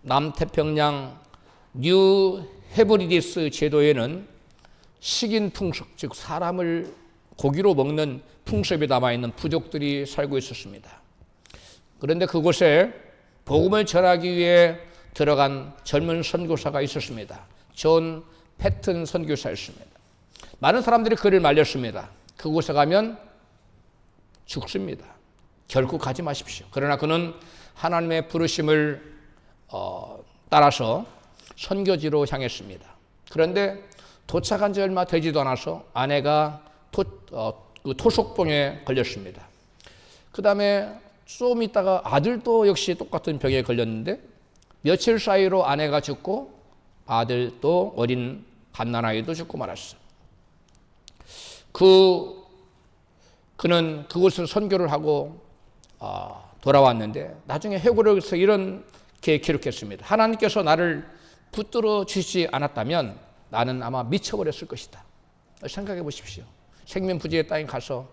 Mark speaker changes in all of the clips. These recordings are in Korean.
Speaker 1: 남태평양 뉴 헤브리디스 제도에는 식인 풍습, 즉 사람을 고기로 먹는 풍습이 남아있는 부족들이 살고 있었습니다. 그런데 그곳에 복음을 전하기 위해 들어간 젊은 선교사가 있었습니다. 존 패튼 선교사였습니다. 많은 사람들이 그를 말렸습니다. 그곳에 가면 죽습니다. 결코 가지 마십시오. 그러나 그는 하나님의 부르심을 따라서 선교지로 향했습니다. 그런데 도착한 지 얼마 되지도 않아서 아내가 토속병에 걸렸습니다. 그 다음에 좀 있다가 아들도 역시 똑같은 병에 걸렸는데 며칠 사이로 아내가 죽고 아들도 어린 갓난아이도 죽고 말았어요. 그는 그곳에서 선교를 하고 돌아왔는데 나중에 회고록에서 이렇게 기록했습니다. 하나님께서 나를 붙들어 주시지 않았다면 나는 아마 미쳐버렸을 것이다. 생각해 보십시오. 생명부지의 땅에 가서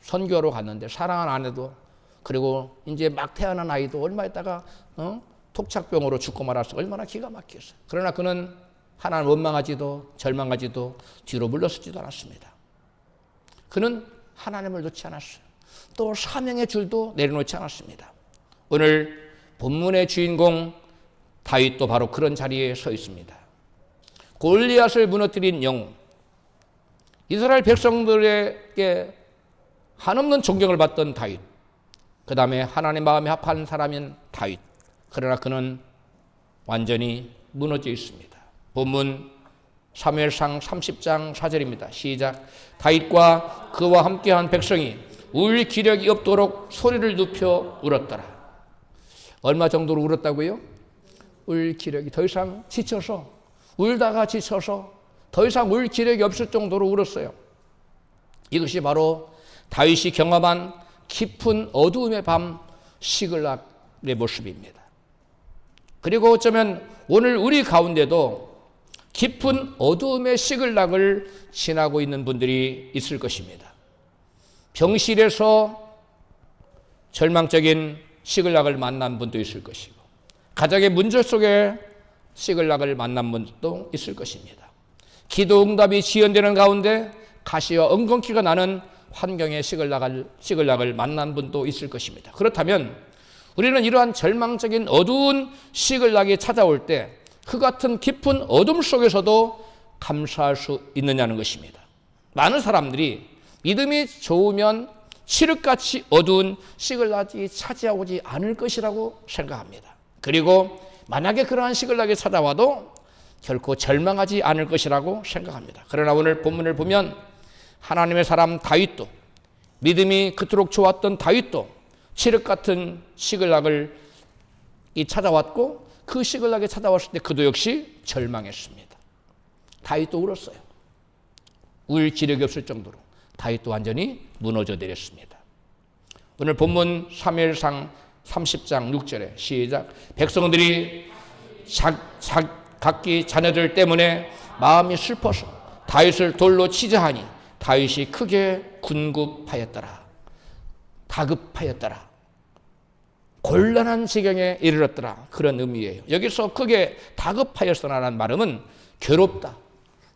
Speaker 1: 선교로 갔는데 사랑하는 아내도 그리고 이제 막 태어난 아이도 얼마 있다가 톡착병으로 죽고 말아서 얼마나 기가 막혔어요. 그러나 그는 하나님 원망하지도 절망하지도 뒤로 물러서지도 않았습니다. 그는 하나님을 놓지 않았어요. 또 사명의 줄도 내려놓지 않았습니다. 오늘 본문의 주인공 다윗도 바로 그런 자리에 서 있습니다. 골리앗을 무너뜨린 영웅, 이스라엘 백성들에게 한없는 존경을 받던 다윗, 그 다음에 하나님 마음에 합한 사람인 다윗. 그러나 그는 완전히 무너져 있습니다. 본문 사무엘상 30장 4절입니다. 시작. 다윗과 그와 함께한 백성이 울 기력이 없도록 소리를 눕혀 울었더라. 얼마 정도로 울었다고요? 울 기력이 더 이상 지쳐서, 울다가 지쳐서 더 이상 울 기력이 없을 정도로 울었어요. 이것이 바로 다윗이 경험한 깊은 어두움의 밤 시글락의 모습입니다. 그리고 어쩌면 오늘 우리 가운데도 깊은 어두움의 시글락을 지나고 있는 분들이 있을 것입니다. 병실에서 절망적인 시글락을 만난 분도 있을 것이고, 가정의 문제 속에 시글락을 만난 분도 있을 것입니다. 기도 응답이 지연되는 가운데 가시와 엉겅퀴가 나는 환경의 시글락을 만난 분도 있을 것입니다. 그렇다면 우리는 이러한 절망적인 어두운 시글락이 찾아올 때 그 같은 깊은 어둠 속에서도 감사할 수 있느냐는 것입니다. 많은 사람들이 믿음이 좋으면 칠흑같이 어두운 시글락이 차지하지 않을 것이라고 생각합니다. 그리고 만약에 그러한 시글락이 찾아와도 결코 절망하지 않을 것이라고 생각합니다. 그러나 오늘 본문을 보면 하나님의 사람 다윗도, 믿음이 그토록 좋았던 다윗도 칠흑같은 시글락을 찾아왔고, 그 시글락이 찾아왔을 때 그도 역시 절망했습니다. 다윗도 울었어요. 울 기력이 없을 정도로 다윗도 완전히 무너져 내렸습니다. 오늘 본문 사무엘상 30장 6절에 시작. 백성들이 각기 자녀들 때문에 마음이 슬퍼서 다윗을 돌로 치자 하니 다윗이 크게 군급하였더라. 다급하였더라. 곤란한 지경에 이르렀더라. 그런 의미예요. 여기서 크게 다급하였으나라는 말은 괴롭다,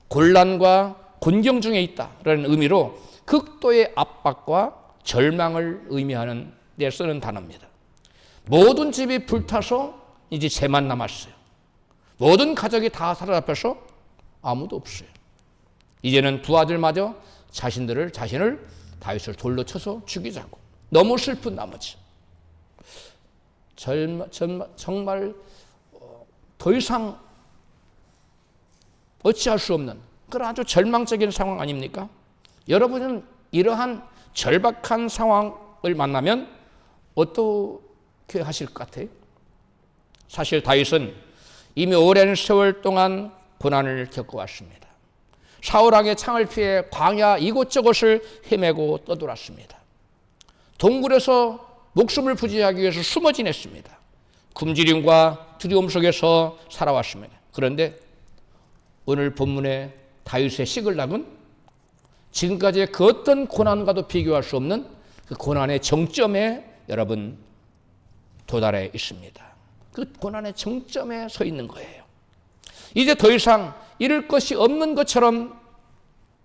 Speaker 1: 곤란과 곤경 중에 있다 라는 의미로 극도의 압박과 절망을 의미하는 데 쓰는 단어입니다. 모든 집이 불타서 이제 쟤만 남았어요. 모든 가족이 다 사로잡혀서 아무도 없어요. 이제는 두 아들마저 자신을 다윗을 돌로 쳐서 죽이자고. 너무 슬픈 나머지 정말 더 이상 어찌할 수 없는 그런 아주 절망적인 상황 아닙니까? 여러분은 이러한 절박한 상황을 만나면 어떻게 하실 것 같아요? 사실 다윗은 이미 오랜 세월 동안 고난을 겪어왔습니다. 사울왕의 창을 피해 광야 이곳저곳을 헤매고 떠돌았습니다. 동굴에서 목숨을 부지하기 위해서 숨어 지냈습니다. 굶주림과 두려움 속에서 살아왔습니다. 그런데 오늘 본문의 다윗의 시글락은 지금까지의 그 어떤 고난과도 비교할 수 없는 그 고난의 정점에 여러분 도달해 있습니다. 그 고난의 정점에 서 있는 거예요. 이제 더 이상 잃을 것이 없는 것처럼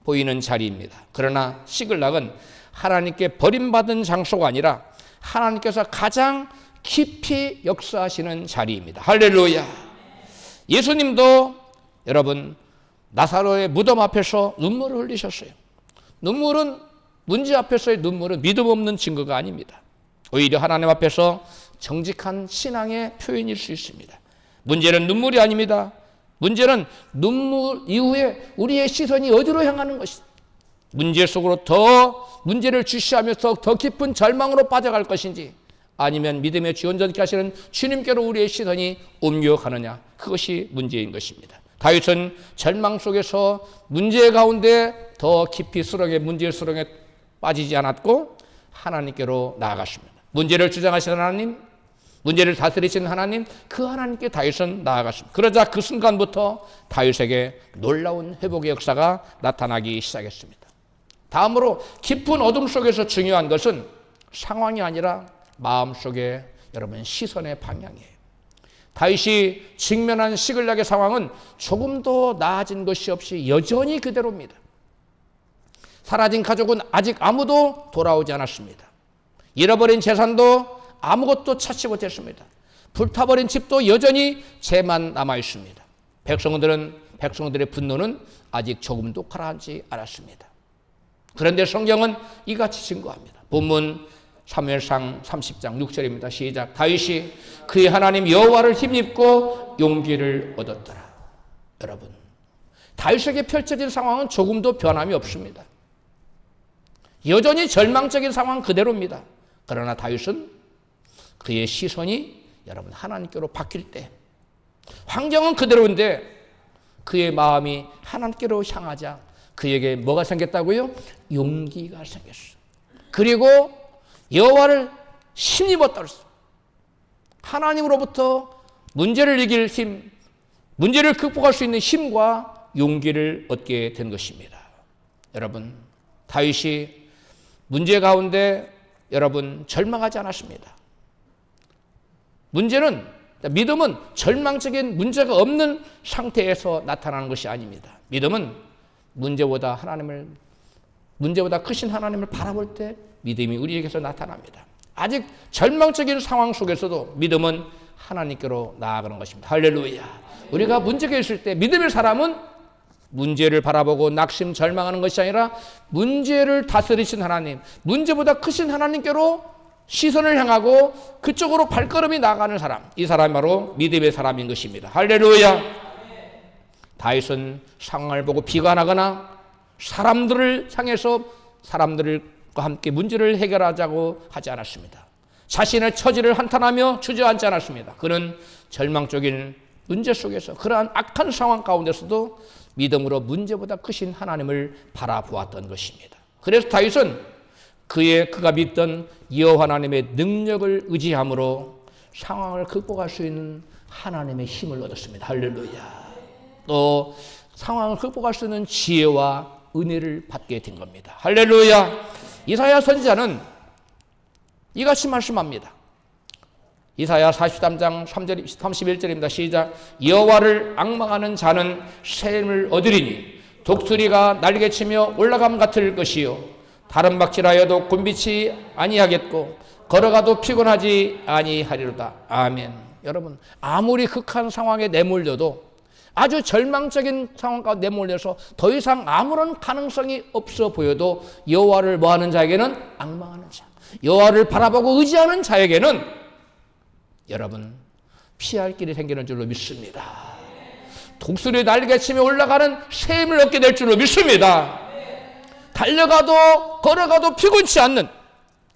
Speaker 1: 보이는 자리입니다. 그러나 시글락은 하나님께 버림받은 장소가 아니라 하나님께서 가장 깊이 역사하시는 자리입니다. 할렐루야. 예수님도 여러분 나사로의 무덤 앞에서 눈물을 흘리셨어요. 눈물은 문제 앞에서의 눈물은 믿음 없는 증거가 아닙니다. 오히려 하나님 앞에서 정직한 신앙의 표현일 수 있습니다. 문제는 눈물이 아닙니다. 문제는 눈물 이후에 우리의 시선이 어디로 향하는 것이다. 문제 속으로 더 문제를 주시하면서 더 깊은 절망으로 빠져갈 것인지 아니면 믿음의 지원전케 하시는 주님께로 우리의 시선이 옮겨가느냐, 그것이 문제인 것입니다. 다윗은 절망 속에서 문제 가운데 더 깊이 수렁에 문제의 수렁에 빠지지 않았고 하나님께로 나아갔습니다. 문제를 주장하시는 하나님, 문제를 다스리시는 하나님, 그 하나님께 다윗은 나아갔습니다. 그러자 그 순간부터 다윗에게 놀라운 회복의 역사가 나타나기 시작했습니다. 다음으로 깊은 어둠 속에서 중요한 것은 상황이 아니라 마음속에 여러분 시선의 방향이에요. 다윗이 직면한 시글락의 상황은 조금도 나아진 것이 없이 여전히 그대로입니다. 사라진 가족은 아직 아무도 돌아오지 않았습니다. 잃어버린 재산도 아무것도 찾지 못했습니다. 불타버린 집도 여전히 재만 남아 있습니다. 백성들의 분노는 아직 조금도 가라앉지 않았습니다. 그런데 성경은 이같이 증거합니다. 본문 사무엘상 30장 6절입니다. 시작. 다윗이 그의 하나님 여호와를 힘입고 용기를 얻었더라. 여러분, 다윗에게 펼쳐진 상황은 조금도 변함이 없습니다. 여전히 절망적인 상황 그대로입니다. 그러나 다윗은 그의 시선이 여러분 하나님께로 바뀔 때 환경은 그대로인데 그의 마음이 하나님께로 향하자 그에게 뭐가 생겼다고요? 용기가 생겼어요. 그리고 여호와를 힘입었다 그랬어요. 하나님으로부터 문제를 이길 힘, 문제를 극복할 수 있는 힘과 용기를 얻게 된 것입니다. 여러분, 다윗이 문제 가운데 여러분 절망하지 않았습니다. 믿음은 절망적인 문제가 없는 상태에서 나타나는 것이 아닙니다. 믿음은 문제보다 크신 하나님을 바라볼 때 믿음이 우리에게서 나타납니다. 아직 절망적인 상황 속에서도 믿음은 하나님께로 나아가는 것입니다. 할렐루야. 우리가 문제가 있을 때 믿음의 사람은 문제를 바라보고 낙심 절망하는 것이 아니라 문제를 다스리신 하나님, 문제보다 크신 하나님께로 시선을 향하고 그쪽으로 발걸음이 나가는 사람, 이 사람이 바로 믿음의 사람인 것입니다. 할렐루야. 다윗은 상황을 보고 비관하거나 사람들을 향해서 사람들과 함께 문제를 해결하자고 하지 않았습니다. 자신의 처지를 한탄하며 주저앉지 않았습니다. 그는 절망적인 문제 속에서 그러한 악한 상황 가운데서도 믿음으로 문제보다 크신 하나님을 바라보았던 것입니다. 그래서 다윗은 그가 믿던 여호와 하나님의 능력을 의지함으로 상황을 극복할 수 있는 하나님의 힘을 얻었습니다. 할렐루야. 또 상황을 극복할 수 있는 지혜와 은혜를 받게 된 겁니다. 할렐루야. 이사야 선지자는 이같이 말씀합니다. 이사야 43장 3절 31절입니다. 시작. 여호와를 앙망하는 자는 새 힘을 얻으리니 독수리가 날개치며 올라감 같을 것이요 다른 박질하여도 곤비치 아니하겠고 걸어가도 피곤하지 아니하리로다. 아멘. 여러분, 아무리 극한 상황에 내몰려도 아주 절망적인 상황 가운데 내몰려서 더 이상 아무런 가능성이 없어 보여도 여호와를 뭐하는 자에게는 앙망하는 자, 여호와를 바라보고 의지하는 자에게는 여러분 피할 길이 생기는 줄로 믿습니다. 독수리 날개치며 올라가는 새 힘을 얻게 될 줄로 믿습니다. 달려가도 걸어가도 피곤치 않는,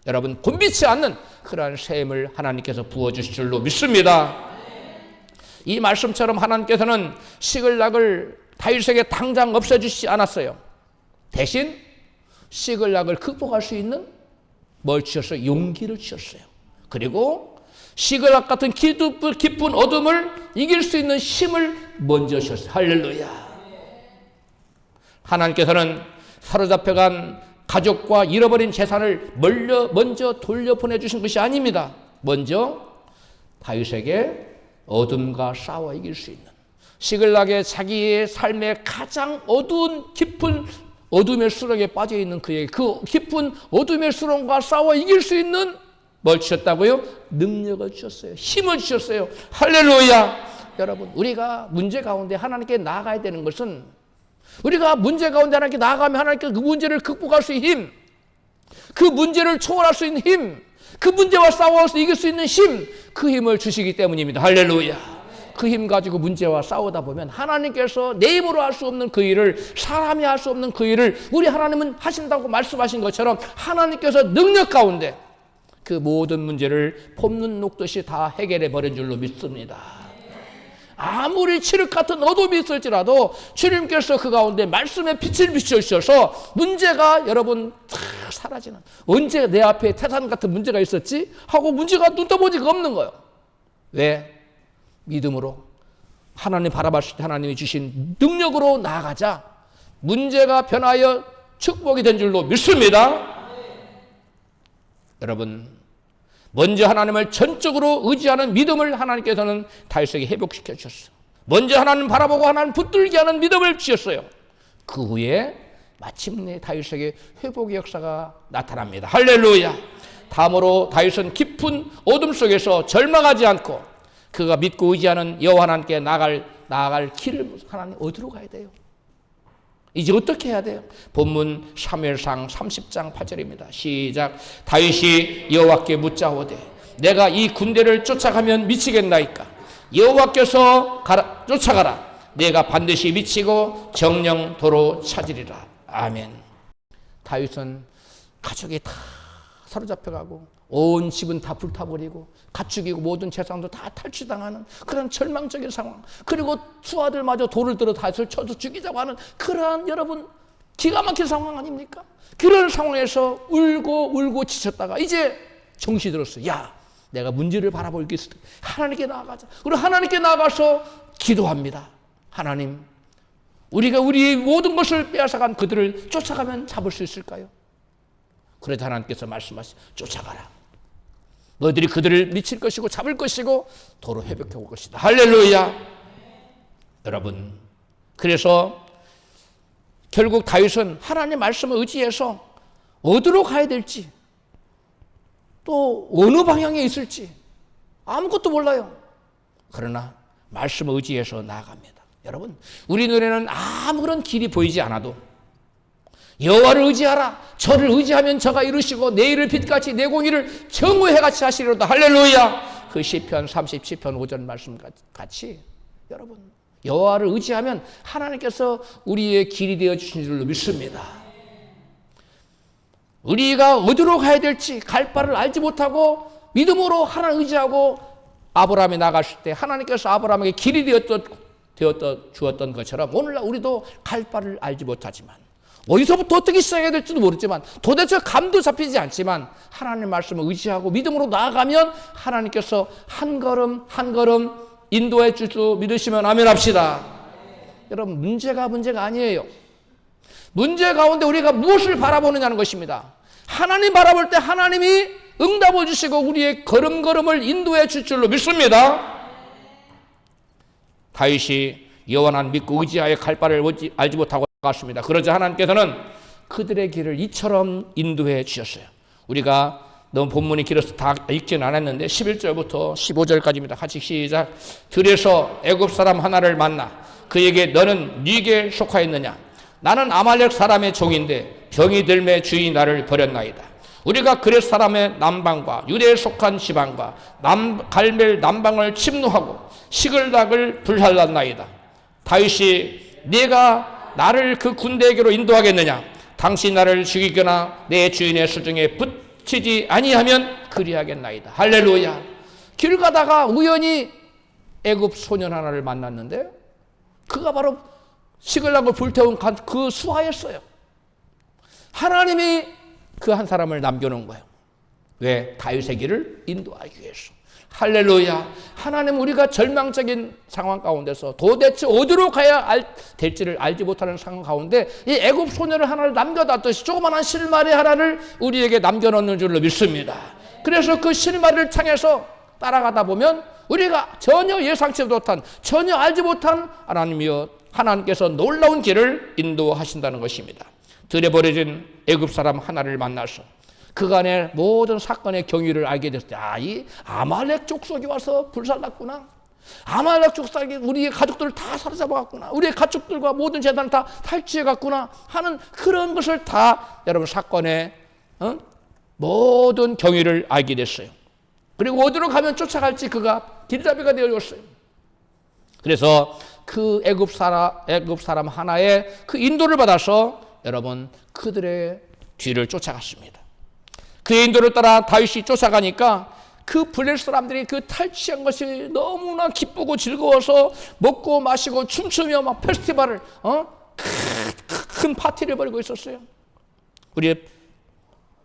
Speaker 1: 여러분 곤비치 않는 그러한 새 힘을 하나님께서 부어주실 줄로 믿습니다. 이 말씀처럼 하나님께서는 시글락을 다윗에게 당장 없애주시지 않았어요. 대신 시글락을 극복할 수 있는 뭘 주셨어요? 용기를 주셨어요. 그리고 시글락 같은 깊은 어둠을 이길 수 있는 힘을 먼저 주셨어요. 할렐루야. 하나님께서는 사로잡혀간 가족과 잃어버린 재산을 먼저 돌려보내주신 것이 아닙니다. 먼저 다윗에게 어둠과 싸워 이길 수 있는, 시글락의 자기의 삶의 가장 어두운 깊은 어둠의 수렁에 빠져 있는 그에게 그 깊은 어둠의 수렁과 싸워 이길 수 있는 뭘 주셨다고요? 능력을 주셨어요. 힘을 주셨어요. 할렐루야. 여러분, 우리가 문제 가운데 하나님께 나아가야 되는 것은, 우리가 문제 가운데 하나님께 나아가면 하나님께 그 문제를 극복할 수 있는 힘, 그 문제를 초월할 수 있는 힘, 그 문제와 싸워서 이길 수 있는 힘, 그 힘을 주시기 때문입니다. 할렐루야. 그 힘 가지고 문제와 싸우다 보면 하나님께서 내 힘으로 할 수 없는 그 일을, 사람이 할 수 없는 그 일을 우리 하나님은 하신다고 말씀하신 것처럼 하나님께서 능력 가운데 그 모든 문제를 폼눈 녹듯이 다 해결해 버린 줄로 믿습니다. 아무리 칠흑 같은 어둠이 있을지라도 주님께서 그 가운데 말씀의 빛을 비춰주셔서 문제가 여러분 탁 사라지는, 언제 내 앞에 태산 같은 문제가 있었지? 하고 문제가 눈 떠보지가 없는 거예요. 왜? 믿음으로 하나님 바라봤을 때 하나님이 주신 능력으로 나아가자 문제가 변하여 축복이 된 줄로 믿습니다. 여러분, 먼저 하나님을 전적으로 의지하는 믿음을 하나님께서는 다윗에게 회복시켜 주셨어요. 먼저 하나님 바라보고 하나님 붙들게 하는 믿음을 주셨어요. 그 후에 마침내 다윗에게 회복의 역사가 나타납니다. 할렐루야. 다음으로 다윗은 깊은 어둠 속에서 절망하지 않고 그가 믿고 의지하는 여호와 하나님께 나아갈 길을, 하나님 어디로 가야 돼요? 이제 어떻게 해야 돼요? 본문 사무엘상 30장 8절입니다. 시작. 다윗이 여호와께 묻자오되 내가 이 군대를 쫓아가면 미치겠나이까? 여호와께서 쫓아가라. 내가 반드시 미치고 정령도로 찾으리라. 아멘. 다윗은 가족이 다 사로잡혀가고 온 집은 다 불타버리고 가축이고 모든 재산도 다 탈취당하는 그런 절망적인 상황, 그리고 수하들마저 돌을 들어 다윗을 쳐서 죽이자고 하는 그러한 여러분 기가 막힌 상황 아닙니까? 그런 상황에서 울고 지쳤다가 이제 정신이 들었어요. 야, 내가 문제를 바라볼 게 있을 때 하나님께 나아가자. 우리 하나님께 나아가서 기도합니다. 하나님, 우리가 우리의 모든 것을 빼앗아간 그들을 쫓아가면 잡을 수 있을까요? 그래서 하나님께서 말씀하시 쫓아가라. 너희들이 그들을 미칠 것이고 잡을 것이고 도로 회복해 올 것이다. 할렐루야. 여러분, 그래서 결국 다윗은 하나님 말씀을 의지해서 어디로 가야 될지, 또 어느 방향에 있을지 아무것도 몰라요. 그러나 말씀을 의지해서 나아갑니다. 여러분, 우리 눈에는 아무런 길이 보이지 않아도 여호와를 의지하라. 저를 의지하면 저가 이루시고 내 일을 빛같이 내 공의를 정오해같이 하시리로다. 할렐루야. 그 시편 37편 5절 말씀 같이 여러분, 여호와를 의지하면 하나님께서 우리의 길이 되어 주신 줄로 믿습니다. 우리가 어디로 가야 될지 갈 바를 알지 못하고 믿음으로 하나님 의지하고 아브라함이 나갔을 때 하나님께서 아브라함에게 길이 주었던 것처럼 오늘날 우리도 갈 바를 알지 못하지만 어디서부터 어떻게 시작해야 될지도 모르지만 도대체 감도 잡히지 않지만 하나님 말씀을 의지하고 믿음으로 나아가면 하나님께서 한 걸음 한 걸음 인도해 줄 줄 믿으시면 아멘 합시다. 여러분, 문제가 아니에요. 문제 가운데 우리가 무엇을 바라보느냐는 것입니다. 하나님 바라볼 때 하나님이 응답을 주시고 우리의 걸음걸음을 인도해 줄 줄로 믿습니다. 다윗이 여호와 하나님 믿고 의지하여 갈 바를 알지 못하고 나갔습니다. 그러자 하나님께서는 그들의 길을 이처럼 인도해 주셨어요. 우리가 너무 본문이 길어서 다 읽지는 않았는데 11절부터 15절까지입니다. 같이 시작. 들에서 애굽 사람 하나를 만나 그에게 너는 네게 속하였느냐? 나는 아말렉 사람의 종인데 병이 들매 주인이 나를 버렸나이다. 우리가 그렛 사람의 남방과 유대에 속한 지방과 갈멜 남방을 침노하고 시글락을 불살랐나이다. 다윗이 네가 나를 그 군대에게로 인도하겠느냐? 당신 나를 죽이거나 내 주인의 수중에 붙이지 아니하면 그리하겠나이다. 할렐루야. 길 가다가 우연히 애굽 소년 하나를 만났는데 그가 바로 시글락을 불태운 그 수하였어요. 하나님이 그 한 사람을 남겨놓은 거예요. 왜? 다윗의 길을 인도하기 위해서. 할렐루야. 하나님, 우리가 절망적인 상황 가운데서 도대체 어디로 가야 될지를 알지 못하는 상황 가운데 이 애굽 소녀를 하나를 남겨놨듯이 조그마한 실마리 하나를 우리에게 남겨놓는 줄로 믿습니다. 그래서 그 실마리를 향해서 따라가다 보면 우리가 전혀 예상치 못한, 전혀 알지 못한 하나님이여 하나님께서 놀라운 길을 인도하신다는 것입니다. 들에 버려진 애굽 사람 하나를 만나서 그간의 모든 사건의 경위를 알게 됐을 때, 이 아말렉 족속이 와서 불살랐구나. 아말렉 족속이 우리의 가족들을 다 사로잡아갔구나. 우리의 가족들과 모든 재산을 다 탈취해갔구나 하는 그런 것을 다 여러분 사건의 모든 경위를 알게 됐어요. 그리고 어디로 가면 쫓아갈지 그가 길잡이가 되어졌어요. 그래서 그 애굽 사람 하나의 그 인도를 받아서 여러분 그들의 뒤를 쫓아갔습니다. 그의 인도를 따라 다윗이 쫓아가니까 그 블레셋 사람들이 그 탈취한 것이 너무나 기쁘고 즐거워서 먹고 마시고 춤추며 막 페스티벌을 큰 파티를 벌이고 있었어요. 우리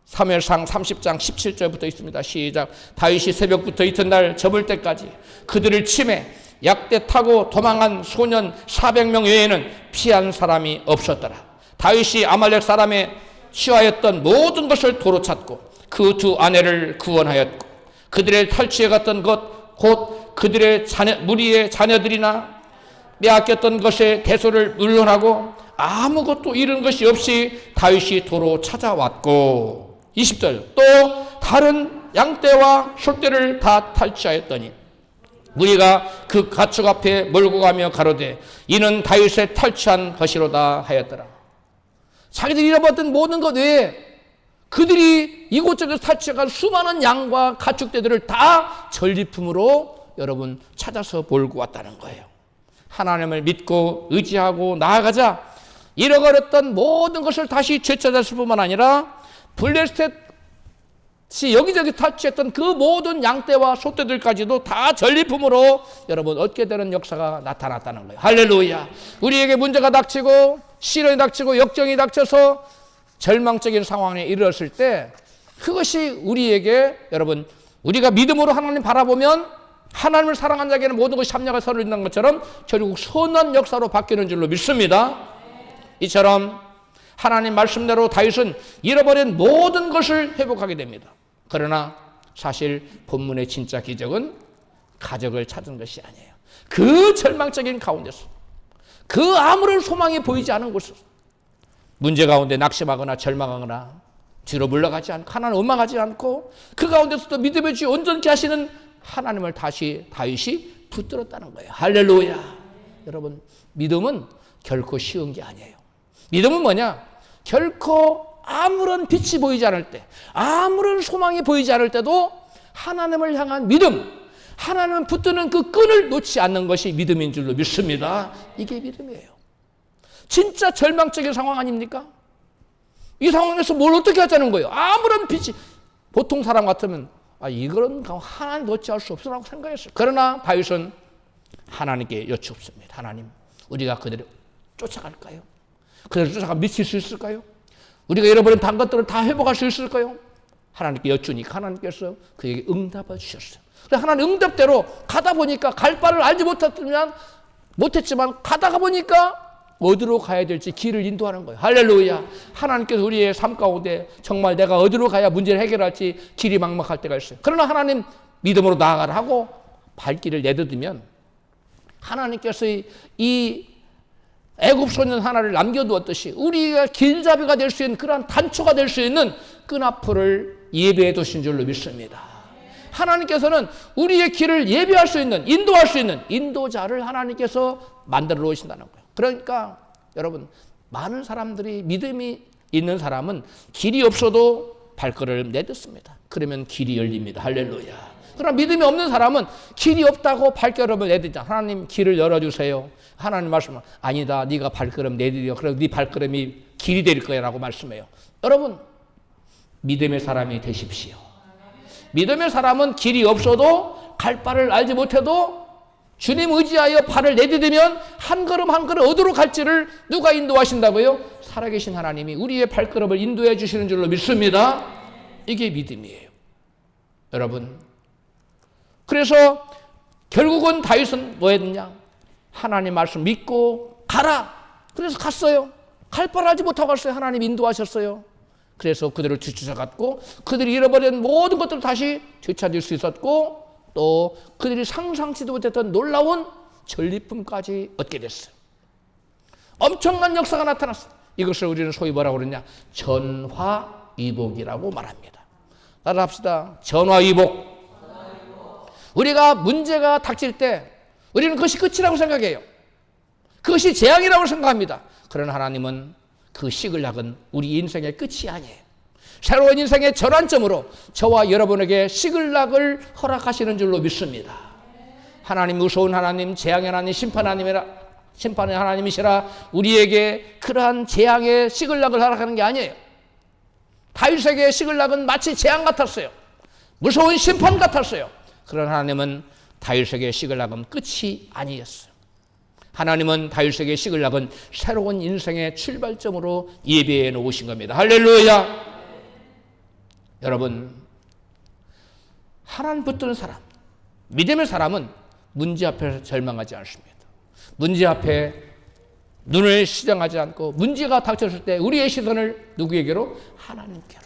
Speaker 1: 사무엘상 30장 17절부터 있습니다. 시작. 다윗이 새벽부터 이튿날 저물 때까지 그들을 치매 약대 타고 도망한 소년 400명 외에는 피한 사람이 없었더라. 다윗이 아말렉 사람의 취하였던 모든 것을 도로 찾고 그 두 아내를 구원하였고 그들의 탈취해갔던 것 곧 그들의 무리의 자녀들이나 빼앗겼던 것의 대소를 물론하고 아무것도 잃은 것이 없이 다윗이 도로 찾아왔고 20절 또 다른 양떼와 숫떼를 다 탈취하였더니 무리가 그 가축 앞에 몰고 가며 가로되 이는 다윗의 탈취한 것이로다 하였더라. 자기들이 잃어버렸던 모든 것 외에 그들이 이곳저곳 탈취한 수많은 양과 가축대들을 다 전리품으로 여러분 찾아서 몰고 왔다는 거예요. 하나님을 믿고 의지하고 나아가자 잃어버렸던 모든 것을 다시 되찾았을 뿐만 아니라 블레셋이 여기저기 탈취했던 그 모든 양떼와 소떼들까지도 다 전리품으로 여러분 얻게 되는 역사가 나타났다는 거예요. 할렐루야. 우리에게 문제가 닥치고 시련이 닥치고 역정이 닥쳐서 절망적인 상황에 이르렀을 때 그것이 우리에게 여러분 우리가 믿음으로 하나님 바라보면 하나님을 사랑한 자에게는 모든 것이 합력하여 서로 있는 것처럼 결국 선한 역사로 바뀌는 줄로 믿습니다. 이처럼 하나님 말씀대로 다윗은 잃어버린 모든 것을 회복하게 됩니다. 그러나 사실 본문의 진짜 기적은 가족을 찾은 것이 아니에요. 그 절망적인 가운데서 그 아무런 소망이 보이지 않은 곳에서 문제 가운데 낙심하거나 절망하거나 뒤로 물러가지 않고 하나님 원망하지 않고 그 가운데서도 믿음의 주 온전케 하시는 하나님을 다시 다윗이 붙들었다는 거예요. 할렐루야. 여러분 믿음은 결코 쉬운 게 아니에요. 믿음은 뭐냐? 결코 아무런 빛이 보이지 않을 때 아무런 소망이 보이지 않을 때도 하나님을 향한 믿음 하나님을 붙드는 그 끈을 놓지 않는 것이 믿음인 줄로 믿습니다. 이게 믿음이에요. 진짜 절망적인 상황 아닙니까? 이 상황에서 뭘 어떻게 하자는 거예요? 아무런 빛이 보통 사람 같으면 이거는 하나님 어찌할 수 없으라고 생각했어요. 그러나 다윗은 하나님께 여쭙습니다. 하나님 우리가 그들을 쫓아갈까요? 그들을 쫓아가 미칠 수 있을까요? 우리가 잃어버린 단 것들을 다 회복할 수 있을까요? 하나님께 여쭈니까 하나님께서 그에게 응답을 주셨어요. 그래서 하나님 응답대로 가다 보니까 갈 바를 알지 못했지만 가다가 보니까 어디로 가야 될지 길을 인도하는 거예요. 할렐루야. 하나님께서 우리의 삶 가운데 정말 내가 어디로 가야 문제를 해결할지 길이 막막할 때가 있어요. 그러나 하나님 믿음으로 나아가라 하고 발길을 내딛으면 하나님께서 이 애굽 소년 하나를 남겨두었듯이 우리가 길잡이가 될 수 있는 그러한 단초가 될 수 있는 끈앞을 예배해 두신 줄로 믿습니다. 하나님께서는 우리의 길을 예배할 수 있는 인도할 수 있는 인도자를 하나님께서 만들어 놓으신다는 거예요. 그러니까 여러분 많은 사람들이 믿음이 있는 사람은 길이 없어도 발걸음을 내딛습니다. 그러면 길이 열립니다. 할렐루야. 그러나 믿음이 없는 사람은 길이 없다고 발걸음을 내딛자. 하나님 길을 열어주세요. 하나님 말씀은 아니다. 네가 발걸음 내디뎌. 그럼 네 발걸음이 길이 될 거야 라고 말씀해요. 여러분 믿음의 사람이 되십시오. 믿음의 사람은 길이 없어도 갈 바를 알지 못해도 주님 의지하여 발을 내디디면 한 걸음 한 걸음 어디로 갈지를 누가 인도하신다고요? 살아계신 하나님이 우리의 발걸음을 인도해 주시는 줄로 믿습니다. 이게 믿음이에요. 여러분 그래서 결국은 다윗은 뭐 했느냐? 하나님 말씀 믿고 가라. 그래서 갔어요. 갈 바를 알지 못하고 갔어요. 하나님 인도하셨어요. 그래서 그들을 뒤쫓아갔고 그들이 잃어버린 모든 것들을 다시 되찾을 수 있었고 또 그들이 상상치도 못했던 놀라운 전리품까지 얻게 됐어요. 엄청난 역사가 나타났어요. 이것을 우리는 소위 뭐라고 그러냐? 전화위복이라고 말합니다. 따라합시다. 전화위복. 우리가 문제가 닥칠 때 우리는 그것이 끝이라고 생각해요. 그것이 재앙이라고 생각합니다. 그러나 하나님은 그 시글락은 우리 인생의 끝이 아니에요. 새로운 인생의 전환점으로 저와 여러분에게 시글락을 허락하시는 줄로 믿습니다. 하나님, 무서운 하나님, 재앙의 하나님, 심판의 하나님이시라 우리에게 그러한 재앙의 시글락을 허락하는 게 아니에요. 다윗에게 시글락은 마치 재앙 같았어요. 무서운 심판 같았어요. 그러나 하나님은 다윗에게 시글락은 끝이 아니었어요. 하나님은 다윗에게 시글락은 새로운 인생의 출발점으로 예배해 놓으신 겁니다. 할렐루야. 여러분, 하나님 붙드는 사람, 믿음의 사람은 문제 앞에서 절망하지 않습니다. 문제 앞에 눈을 시정하지 않고 문제가 닥쳤을 때 우리의 시선을 누구에게로? 하나님께로.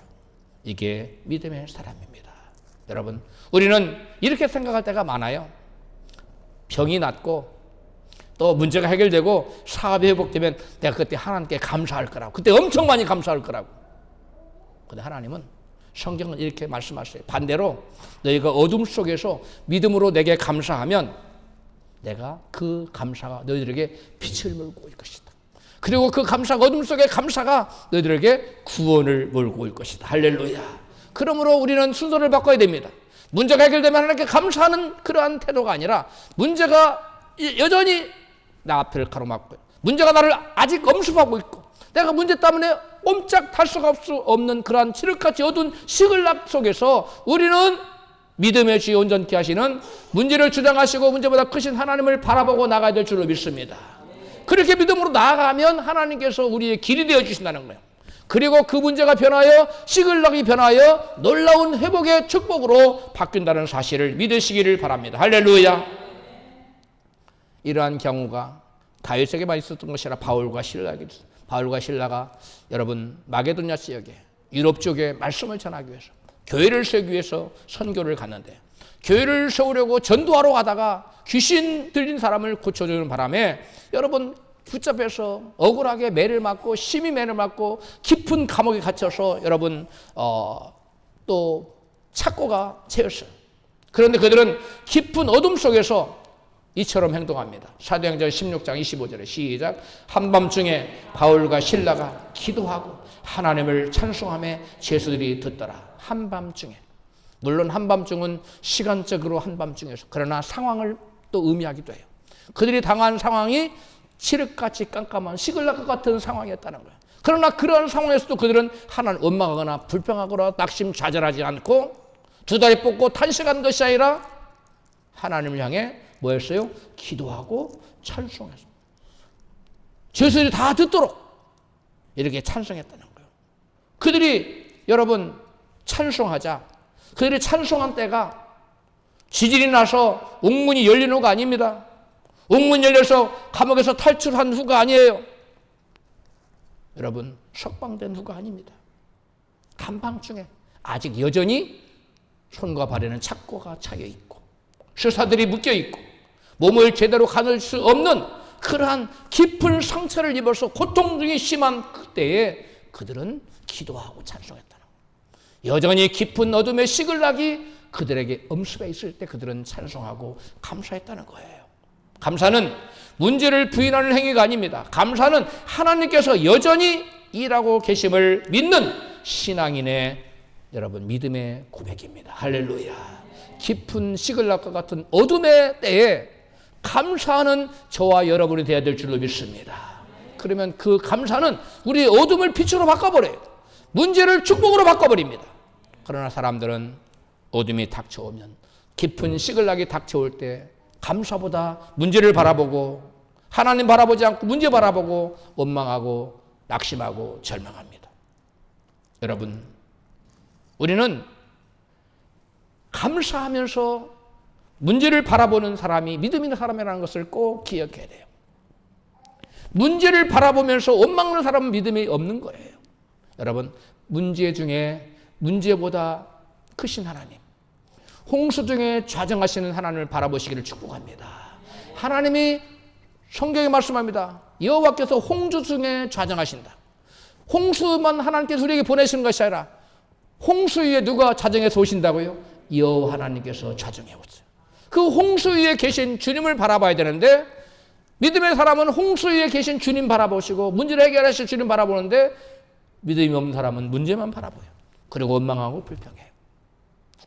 Speaker 1: 이게 믿음의 사람입니다. 여러분, 우리는 이렇게 생각할 때가 많아요. 병이 낫고 또 문제가 해결되고 사업이 회복되면 내가 그때 하나님께 감사할 거라고, 그때 엄청 많이 감사할 거라고. 그런데 하나님은, 성경은 이렇게 말씀하세요. 반대로 너희가 어둠 속에서 믿음으로 내게 감사하면 내가 그 감사가 너희들에게 빛을 몰고 올 것이다. 그리고 그 감사가, 어둠 속의 감사가 너희들에게 구원을 몰고 올 것이다. 할렐루야. 그러므로 우리는 순서를 바꿔야 됩니다. 문제가 해결되면 하나님께 감사하는 그러한 태도가 아니라 문제가 여전히 나 앞을 가로막고 문제가 나를 아직 엄습하고 있고 내가 문제 때문에 꼼짝 할 수가 없는 그러한 칠흑같이 어두운 시글락 속에서 우리는 믿음의 주여 온전케 하시는, 문제를 주장하시고 문제보다 크신 하나님을 바라보고 나가야 될 줄로 믿습니다. 그렇게 믿음으로 나아가면 하나님께서 우리의 길이 되어 주신다는 거예요. 그리고 그 문제가 변하여, 시글락이 변하여 놀라운 회복의 축복으로 바뀐다는 사실을 믿으시기를 바랍니다. 할렐루야. 이러한 경우가 다윗에게만 있었던 것이 아니라 바울과 신라가 여러분 마게도냐 지역에, 유럽 쪽에 말씀을 전하기 위해서, 교회를 세우기 위해서 선교를 갔는데, 교회를 세우려고 전도하러 가다가 귀신 들린 사람을 고쳐주는 바람에 여러분 붙잡혀서 억울하게 매를 맞고, 심히 매를 맞고 깊은 감옥에 갇혀서 여러분 또 착고가 채였어요. 그런데 그들은 깊은 어둠 속에서 이처럼 행동합니다. 사도행전 16장 25절에 시작. 한밤중에 바울과 실라가 기도하고 하나님을 찬송하며 제수들이 듣더라. 한밤중에. 물론 한밤중은 시간적으로 한밤중에서, 그러나 상황을 또 의미하기도 해요. 그들이 당한 상황이 칠흑같이 깜깜한 시글락 같은 상황이었다는 거예요. 그러나 그러한 상황에서도 그들은 하나님을 원망하거나 불평하거나 낙심좌절하지 않고 두 다리 뻗고 탄식한 것이 아니라 하나님을 향해 뭐였어요? 기도하고 찬송했습니다. 제수들이 다 듣도록 이렇게 찬송했다는 거예요. 그들이 여러분 찬송하자, 그들이 찬송한 때가 지진이 나서 옥문이 열리는 후가 아닙니다. 옥문 열려서 감옥에서 탈출한 후가 아니에요. 여러분 석방된 후가 아닙니다. 감방중에 아직 여전히 손과 발에는 착고가 차여있고 수사들이 묶여있고 몸을 제대로 가눌 수 없는 그러한 깊은 상처를 입어서 고통 중이 심한 그때에 그들은 기도하고 찬송했다는 거예요. 여전히 깊은 어둠의 시글락이 그들에게 엄습해 있을 때 그들은 찬송하고 감사했다는 거예요. 감사는 문제를 부인하는 행위가 아닙니다. 감사는 하나님께서 여전히 일하고 계심을 믿는 신앙인의 여러분 믿음의 고백입니다. 할렐루야. 깊은 시글락과 같은 어둠의 때에 감사하는 저와 여러분이 되어야 될 줄로 믿습니다. 그러면 그 감사는 우리의 어둠을 빛으로 바꿔버려요. 문제를 축복으로 바꿔버립니다. 그러나 사람들은 어둠이 닥쳐오면, 깊은 시글락이 닥쳐올 때 감사보다 문제를 바라보고, 하나님 바라보지 않고 문제 바라보고 원망하고 낙심하고 절망합니다. 여러분, 우리는 감사하면서 문제를 바라보는 사람이 믿음 있는 사람이라는 것을 꼭 기억해야 돼요. 문제를 바라보면서 원망하는 사람은 믿음이 없는 거예요. 여러분, 문제 중에 문제보다 크신 하나님, 홍수 중에 좌정하시는 하나님을 바라보시기를 축복합니다. 하나님이 성경에 말씀합니다. 여호와께서 홍수 중에 좌정하신다. 홍수만 하나님께서 우리에게 보내시는 것이 아니라 홍수 위에 누가 좌정해서 오신다고요? 여호와 하나님께서 좌정해 오세요. 그 홍수 위에 계신 주님을 바라봐야 되는데 믿음의 사람은 홍수 위에 계신 주님 바라보시고 문제를 해결하실 주님 바라보는데 믿음이 없는 사람은 문제만 바라보요. 그리고 원망하고 불평해요.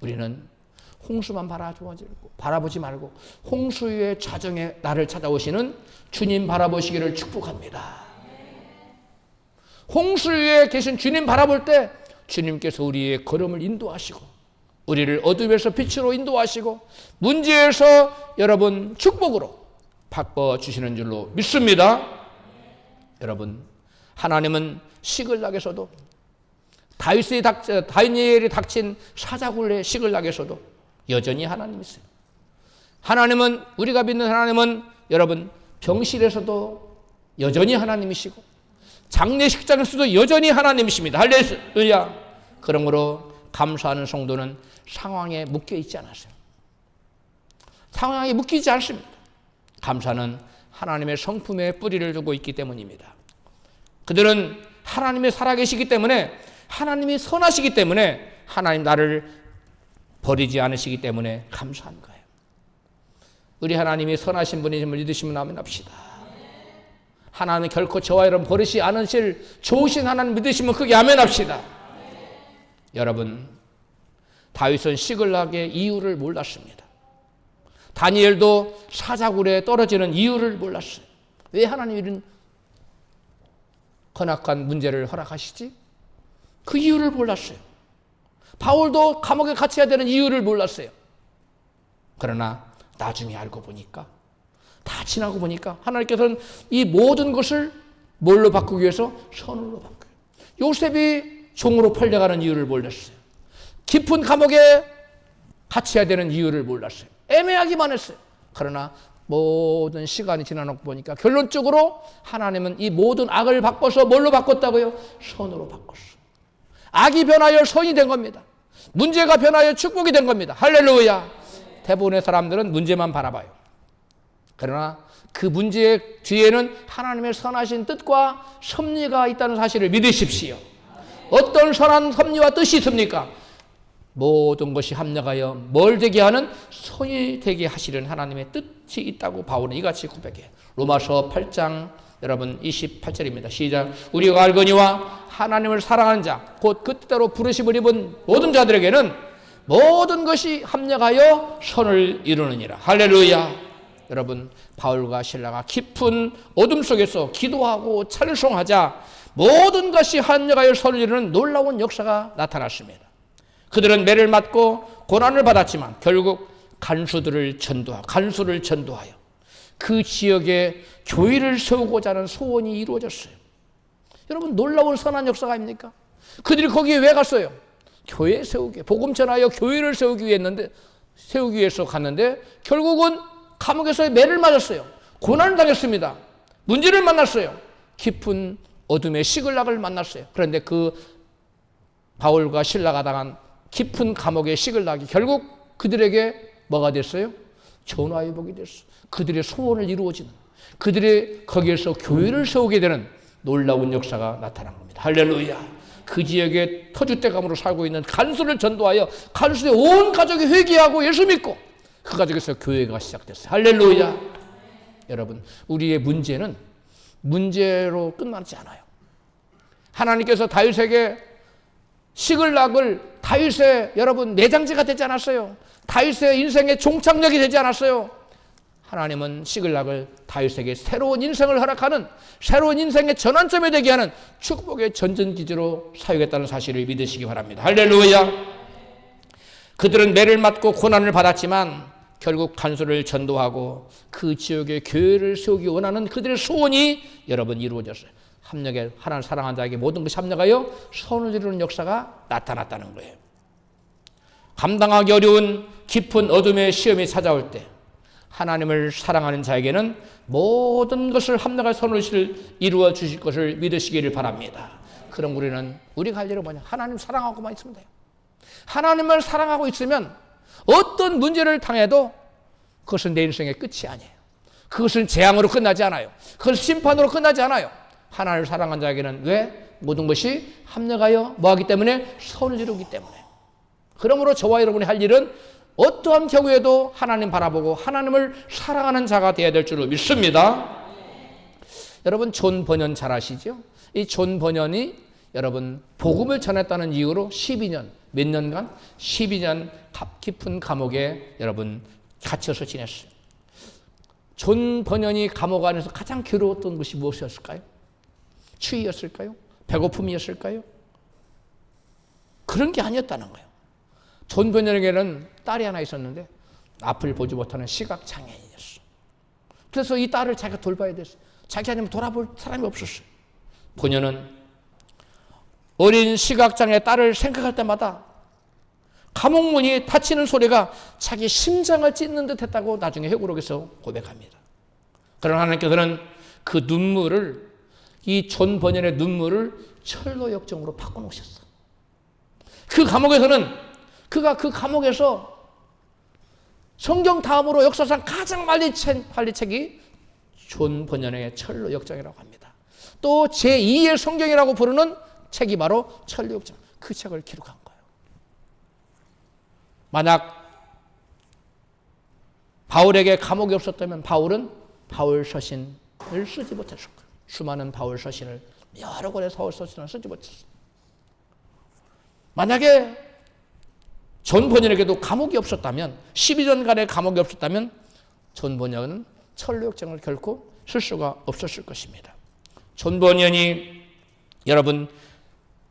Speaker 1: 우리는 홍수만 바라보지 말고 홍수 위에 좌정에 나를 찾아오시는 주님 바라보시기를 축복합니다. 홍수 위에 계신 주님 바라볼 때 주님께서 우리의 걸음을 인도하시고 우리를 어둠에서 빛으로 인도하시고 문제에서 여러분 축복으로 바꿔주시는 줄로 믿습니다. 여러분, 하나님은 시글락에서도 다니엘이 닥친 사자굴의 시글락에서도 여전히 하나님이세요. 하나님은, 우리가 믿는 하나님은 여러분 병실에서도 여전히 하나님이시고 장례식장에서도 여전히 하나님이십니다. 할렐루야. 그러므로 감사하는 성도는 상황에 묶여 있지 않았어요. 상황에 묶이지 않습니다. 감사는 하나님의 성품에 뿌리를 두고 있기 때문입니다. 그들은 하나님이 살아계시기 때문에, 하나님이 선하시기 때문에, 하나님 나를 버리지 않으시기 때문에 감사한 거예요. 우리 하나님이 선하신 분이심을 믿으시면 아멘 합시다. 하나님은 결코 저와 여러분 버리지 않으실 좋으신 하나님 믿으시면 크게 아멘 합시다. 여러분, 다윗은 시글락의 이유를 몰랐습니다. 다니엘도 사자굴에 떨어지는 이유를 몰랐어요. 왜 하나님이 이런 헌악한 문제를 허락하시지? 그 이유를 몰랐어요. 바울도 감옥에 갇혀야 되는 이유를 몰랐어요. 그러나 나중에 알고 보니까, 다 지나고 보니까 하나님께서는 이 모든 것을 뭘로 바꾸기 위해서? 선으로 바꿔요. 요셉이 종으로 팔려가는 이유를 몰랐어요. 깊은 감옥에 갇혀야 되는 이유를 몰랐어요. 애매하기만 했어요. 그러나 모든 시간이 지나놓고 보니까 결론적으로 하나님은 이 모든 악을 바꿔서 뭘로 바꿨다고요? 선으로 바꿨어요. 악이 변하여 선이 된 겁니다. 문제가 변하여 축복이 된 겁니다. 할렐루야. 대부분의 사람들은 문제만 바라봐요. 그러나 그 문제의 뒤에는 하나님의 선하신 뜻과 섭리가 있다는 사실을 믿으십시오. 어떤 선한 섭리와 뜻이 있습니까? 모든 것이 합력하여 뭘 되게 하는? 선이 되게 하시는 하나님의 뜻이 있다고 바울은 이같이 고백해요. 로마서 8장 여러분 28절입니다. 시작. 우리가 알거니와 하나님을 사랑하는 자 곧 그 뜻대로 부르심을 입은 모든 자들에게는 모든 것이 합력하여 선을 이루느니라. 할렐루야. 여러분, 바울과 실라가 깊은 어둠 속에서 기도하고 찬송하자 모든 것이 합력하여 선을 이루는 놀라운 역사가 나타났습니다. 그들은 매를 맞고 고난을 받았지만 결국 간수를 전도하여 그 지역에 교회를 세우고자 하는 소원이 이루어졌어요. 여러분, 놀라운 선한 역사가 아닙니까? 그들이 거기에 왜 갔어요? 교회 세우기, 복음 전하여 교회를 세우기 위해서 갔는데 결국은 감옥에서 매를 맞았어요. 고난을 당했습니다. 문제를 만났어요. 깊은 어둠의 시글락을 만났어요. 그런데 그 바울과 실라가 당한 깊은 감옥의 시글락이 결국 그들에게 뭐가 됐어요? 전화위복이 됐어요. 그들의 소원을 이루어지는, 그들의 거기에서 교회를 세우게 되는 놀라운 역사가 나타난 겁니다. 할렐루야. 그 지역에 터줏대감으로 살고 있는 간수를 전도하여 간수의 온 가족이 회개하고 예수 믿고 그 가족에서 교회가 시작됐어요. 할렐루야. 여러분, 우리의 문제는 문제로 끝나지 않아요. 하나님께서 다윗에게 시글락을 다윗의 여러분 내장지가 되지 않았어요. 다윗의 인생의 종착역이 되지 않았어요. 하나님은 시글락을 다윗에게 새로운 인생을 허락하는, 새로운 인생의 전환점이 되게 하는 축복의 전전기지로 사용했다는 사실을 믿으시기 바랍니다. 할렐루야. 그들은 매를 맞고 고난을 받았지만 결국 간수를 전도하고 그 지역에 교회를 세우기 원하는 그들의 소원이 여러분 이루어졌어요. 합력에, 하나님을 사랑하는 자에게 모든 것이 합력하여 선을 이루는 역사가 나타났다는 거예요. 감당하기 어려운 깊은 어둠의 시험이 찾아올 때 하나님을 사랑하는 자에게는 모든 것을 합력하여 선을 이루어 주실 것을 믿으시기를 바랍니다. 그럼 우리가 할 일은 뭐냐? 하나님 사랑하고만 있으면 돼요. 하나님을 사랑하고 있으면 어떤 문제를 당해도 그것은 내 인생의 끝이 아니에요. 그것은 재앙으로 끝나지 않아요. 그것은 심판으로 끝나지 않아요. 하나님을 사랑한 자에게는 왜? 모든 것이 합력하여 뭐하기 때문에? 선을 이루기 때문에. 그러므로 저와 여러분이 할 일은 어떠한 경우에도 하나님 바라보고 하나님을 사랑하는 자가 되어야 될 줄로 믿습니다. 여러분 존 버년 잘 아시죠? 이 존 버년이 여러분 복음을 전했다는 이유로 12년, 몇 년간? 12년 깊은 감옥에 여러분 갇혀서 지냈어요. 존 버년이 감옥 안에서 가장 괴로웠던 것이 무엇이었을까요? 추위였을까요? 배고픔이었을까요? 그런 게 아니었다는 거예요. 존 버년에게는 딸이 하나 있었는데 앞을 보지 못하는 시각장애인이었어. 그래서 이 딸을 자기가 돌봐야 됐어요. 자기 아니면 돌아볼 사람이 없었어요. 버년은 어린 시각장애 딸을 생각할 때마다 감옥문이 닫히는 소리가 자기 심장을 찢는 듯 했다고 나중에 회고록에서 고백합니다. 그러나 하나님께서는 그 눈물을, 이 존 버년의 눈물을 철로 역정으로 바꿔놓으셨어. 그 감옥에서는 그가 그 감옥에서 성경 다음으로 역사상 가장 빨리 책이 존 버년의 철로 역정이라고 합니다. 또 제2의 성경이라고 부르는 책이 바로 철로 역정. 그 책을 기록한 거예요. 만약 바울에게 감옥이 없었다면 바울은 바울 서신을 쓰지 못했을 거예요. 수많은 바울 서신을 여러 권의 바울 서신을 쓰지 못했어요. 만약에 존 버년에게도 감옥이 없었다면 12년간의 감옥이 없었다면 존 버년은 철로 역정을 결코 쓸 수가 없었을 것입니다. 존 버년이 여러분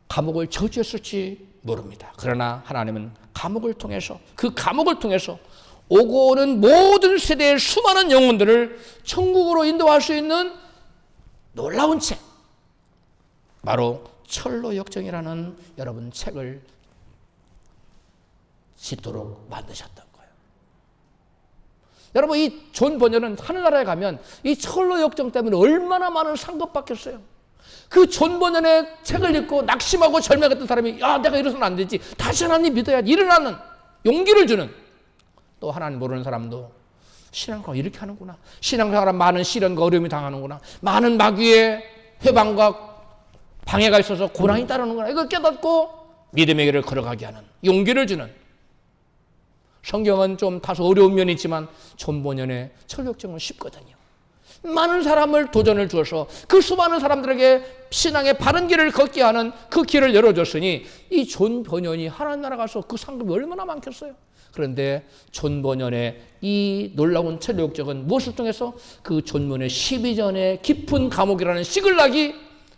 Speaker 1: 감옥을 저주했을지 모릅니다. 그러나 하나님은 감옥을 통해서 그 감옥을 통해서 오고 오는 모든 세대의 수많은 영혼들을 천국으로 인도할 수 있는 놀라운 책, 바로 철로 역정이라는 여러분 책을 짓도록 만드셨던 거예요. 여러분 이 존 버년은 하늘나라에 가면 이 철로 역정 때문에 얼마나 많은 상급 받겠어요. 그 존 버년의 책을 읽고 낙심하고 절망했던 사람이 야 내가 이러서는 안 되지, 다시 하나님 믿어야지, 일어나는 용기를 주는, 또 하나님 모르는 사람도 신앙생활 이렇게 하는구나, 신앙생활은 많은 시련과 어려움이 당하는구나, 많은 마귀의 회방과 방해가 있어서 고난이 따르는구나, 이걸 깨닫고 믿음의 길을 걸어가게 하는 용기를 주는. 성경은 좀 다소 어려운 면이 있지만 존 버년의 철력정은 쉽거든요. 많은 사람을 도전을 주어서 그 수많은 사람들에게 신앙의 바른 길을 걷게 하는 그 길을 열어줬으니 이 존 버년이 하나님 나라 가서 그 상급이 얼마나 많겠어요. 그런데 존 버년의 이 놀라운 철력정은 무엇을 통해서? 그 존 버년의 12년의 깊은 감옥이라는 시글락이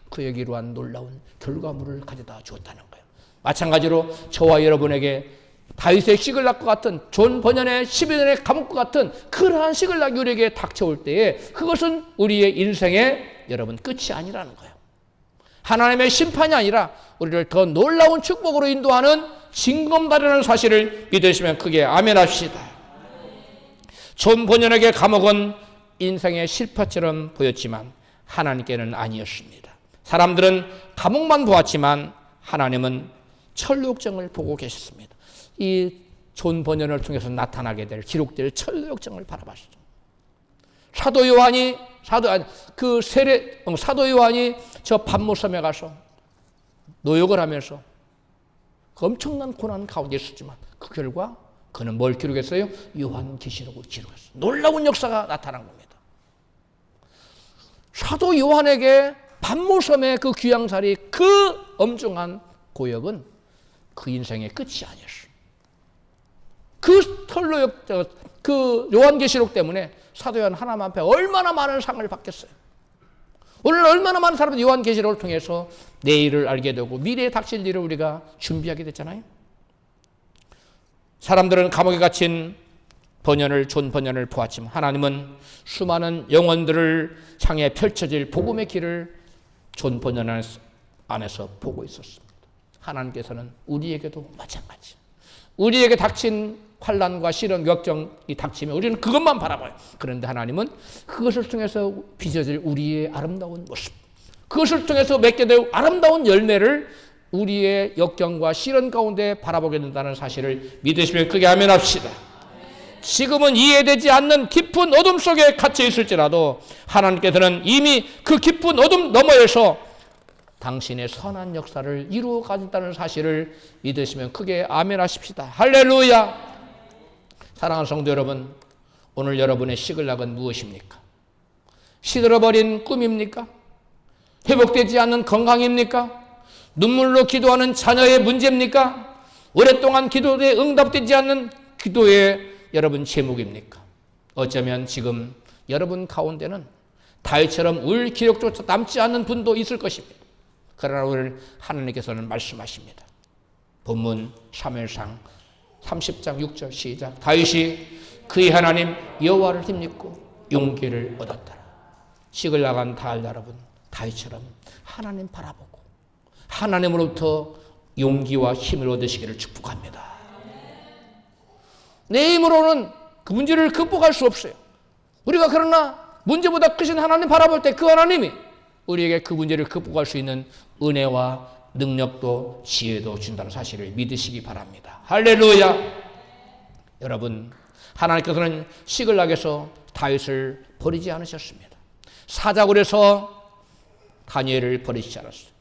Speaker 1: 그에게 이러한 놀라운 결과물을 가져다 주었다는 거예요. 마찬가지로 저와 여러분에게 다윗의 시글락과 같은 존 버년의 12년의 감옥과 같은 그러한 시글락이 우리에게 닥쳐올 때에 그것은 우리의 인생의 여러분 끝이 아니라는 거예요. 하나님의 심판이 아니라 우리를 더 놀라운 축복으로 인도하는 징검다리라는 사실을 믿으시면 크게 아멘 합시다. 존 버년에게 감옥은 인생의 실패처럼 보였지만 하나님께는 아니었습니다. 사람들은 감옥만 보았지만 하나님은 철로역정을 보고 계셨습니다. 이 존 버년을 통해서 나타나게 될 기록될 철로역정을 바라봤어요. 사도 요한이 저 pat모섬에 가서 노역을 하면서 엄청난 고난 가운데 있었지만 그 결과 그는 뭘 기록했어요? 요한계시록을 기록했어요. 놀라운 역사가 나타난 겁니다. 사도 요한에게 pat모섬의 그 귀양살이, 그 엄중한 고역은 그 인생의 끝이 아니었어요. 그 요한계시록 때문에 사도 요한 하나님 앞에 얼마나 많은 상을 받겠어요. 오늘 얼마나 많은 사람들이 요한계시록을 통해서 내일을 알게 되고 미래에 닥칠 일을 우리가 준비하게 됐잖아요. 사람들은 감옥에 갇힌 존 버년을 보았지만 하나님은 수많은 영혼들을 향해 펼쳐질 복음의 길을 존 버년 안에서 보고 있었습니다. 하나님께서는 우리에게도 마찬가지. 우리에게 닥친 환난과 시련, 역정이 닥치면 우리는 그것만 바라봐요. 그런데 하나님은 그것을 통해서 빚어질 우리의 아름다운 모습, 그것을 통해서 맺게 될 아름다운 열매를 우리의 역경과 시련 가운데 바라보게 된다는 사실을 믿으시면 크게 아멘합시다. 지금은 이해되지 않는 깊은 어둠 속에 갇혀 있을지라도 하나님께서는 이미 그 깊은 어둠 너머에서 당신의 선한 역사를 이루어 가진다는 사실을 믿으시면 크게 아멘하십시다. 할렐루야. 사랑하는 성도 여러분, 오늘 여러분의 시글락은 무엇입니까? 시들어버린 꿈입니까? 회복되지 않는 건강입니까? 눈물로 기도하는 자녀의 문제입니까? 오랫동안 기도에 응답되지 않는 기도의 여러분 제목입니까? 어쩌면 지금 여러분 가운데는 다윗처럼 울 기록조차 남지 않는 분도 있을 것입니다. 그러나 오늘 하나님께서는 말씀하십니다. 본문 사무엘상 30장 6절 시작. 다윗이 그의 하나님 여호와를 힘입고 용기를 얻었더라. 시글락한 여러분, 다윗처럼 하나님 바라보고 하나님으로부터 용기와 힘을 얻으시기를 축복합니다. 내 힘으로는 그 문제를 극복할 수 없어요. 우리가 그러나 문제보다 크신 하나님 바라볼 때 그 하나님이 우리에게 그 문제를 극복할 수 있는 은혜와 능력도 지혜도 준다는 사실을 믿으시기 바랍니다. 할렐루야. 여러분, 하나님께서는 시글락에서 다윗을 버리지 않으셨습니다. 사자굴에서 다니엘을 버리지 않았어요.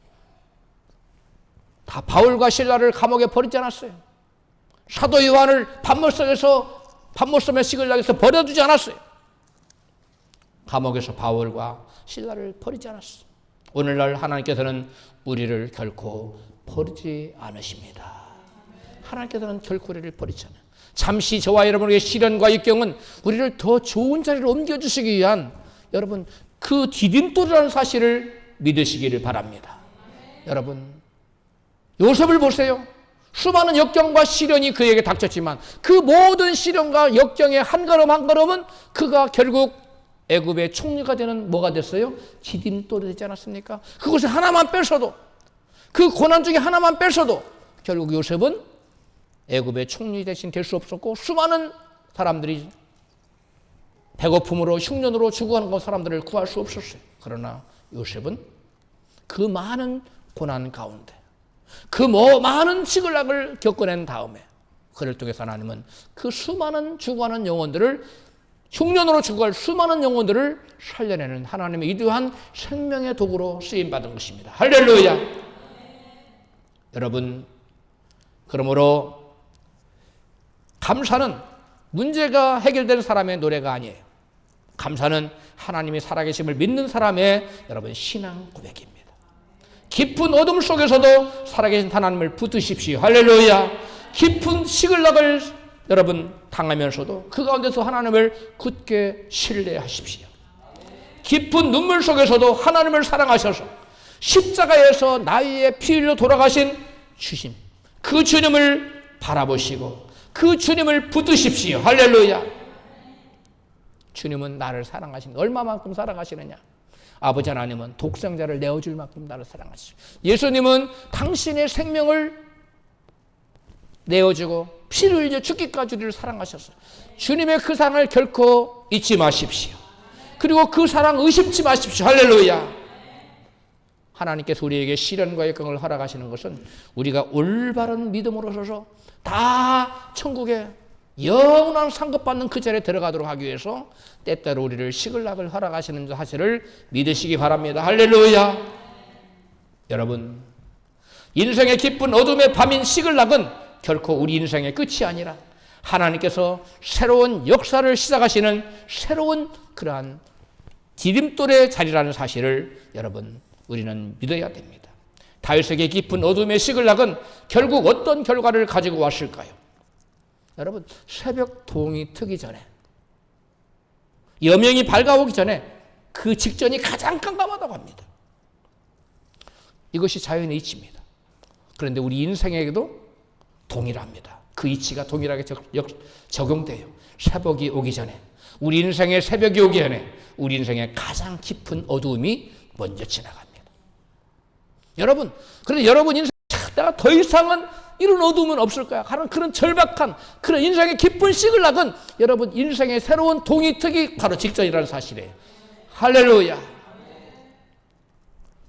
Speaker 1: 다 바울과 실라를 감옥에 버리지 않았어요. 사도 요한을 밤물섬의 시글락에서 버려두지 않았어요. 감옥에서 바울과 실라를 버리지 않았어요. 오늘날 하나님께서는 우리를 결코 버리지 않으십니다. 하나님께서는 결코 우리를 버리지 않아요. 잠시 저와 여러분에게 시련과 역경은 우리를 더 좋은 자리로 옮겨주시기 위한 여러분 그 디딤돌이라는 사실을 믿으시기를 바랍니다. 여러분, 요셉을 보세요. 수많은 역경과 시련이 그에게 닥쳤지만 그 모든 시련과 역경의 한 걸음 한 걸음은 그가 결국 애굽의 총리가 되는 뭐가 됐어요? 디딤돌이 되지 않았습니까? 그것을 하나만 뺏어도, 그 고난 중에 하나만 뺏어도 결국 요셉은 애굽의 총리 대신 될 수 없었고 수많은 사람들이 배고픔으로 흉년으로 죽어가는 그 사람들을 구할 수 없었어요. 그러나 요셉은 그 많은 고난 가운데 그 많은 시글락을 겪어낸 다음에 그를 통해서 하나님은 그 수많은 죽어가는 영혼들을 흉년으로 죽어갈 수많은 영혼들을 살려내는 하나님의 위대한 생명의 도구로 쓰임받은 것입니다. 할렐루야. 여러분, 그러므로 감사는 문제가 해결된 사람의 노래가 아니에요. 감사는 하나님의 살아계심을 믿는 사람의 여러분 신앙 고백입니다. 깊은 어둠 속에서도 살아계신 하나님을 붙드십시오. 할렐루야. 깊은 시글락을 여러분 당하면서도 그 가운데서 하나님을 굳게 신뢰하십시오. 깊은 눈물 속에서도 하나님을 사랑하셔서 십자가에서 나의 피 흘려 돌아가신 주님, 그 주님을 바라보시고 그 주님을 붙드십시오. 할렐루야. 주님은 나를 사랑하시는 얼마만큼 사랑하시느냐. 아버지 하나님은 독생자를 내어줄 만큼 나를 사랑하시죠. 예수님은 당신의 생명을 내어주고 피를 흘려 죽기까지 우리를 사랑하셨어요. 주님의 그 사랑을 결코 잊지 마십시오. 그리고 그 사랑 의심치 마십시오. 할렐루야. 하나님께서 우리에게 시련과 역경을 허락하시는 것은 우리가 올바른 믿음으로 서서 다 천국에 영원한 상급받는 그 자리에 들어가도록 하기 위해서 때때로 우리를 시글락을 허락하시는 사실을 믿으시기 바랍니다. 할렐루야. 여러분, 인생의 깊은 어둠의 밤인 시글락은 결코 우리 인생의 끝이 아니라 하나님께서 새로운 역사를 시작하시는 새로운 그러한 디딤돌의 자리라는 사실을 여러분 우리는 믿어야 됩니다. 다윗에게 깊은 어둠의 시글락은 결국 어떤 결과를 가지고 왔을까요? 여러분, 새벽 동이 트기 전에, 여명이 밝아오기 전에 그 직전이 가장 깜깜하다고 합니다. 이것이 자연의 이치입니다. 그런데 우리 인생에게도 동일합니다. 그 이치가 동일하게 적용돼요. 새벽이 오기 전에, 우리 인생의 새벽이 오기 전에 우리 인생의 가장 깊은 어두움이 먼저 지나갑니다. 여러분, 그런데 여러분 인생 내가 더 이상은 이런 어두움은 없을 거야. 그런 절박한 그런 인생의 깊은 시글락은 여러분 인생의 새로운 동이 트기 바로 직전이라는 사실이에요. 할렐루야.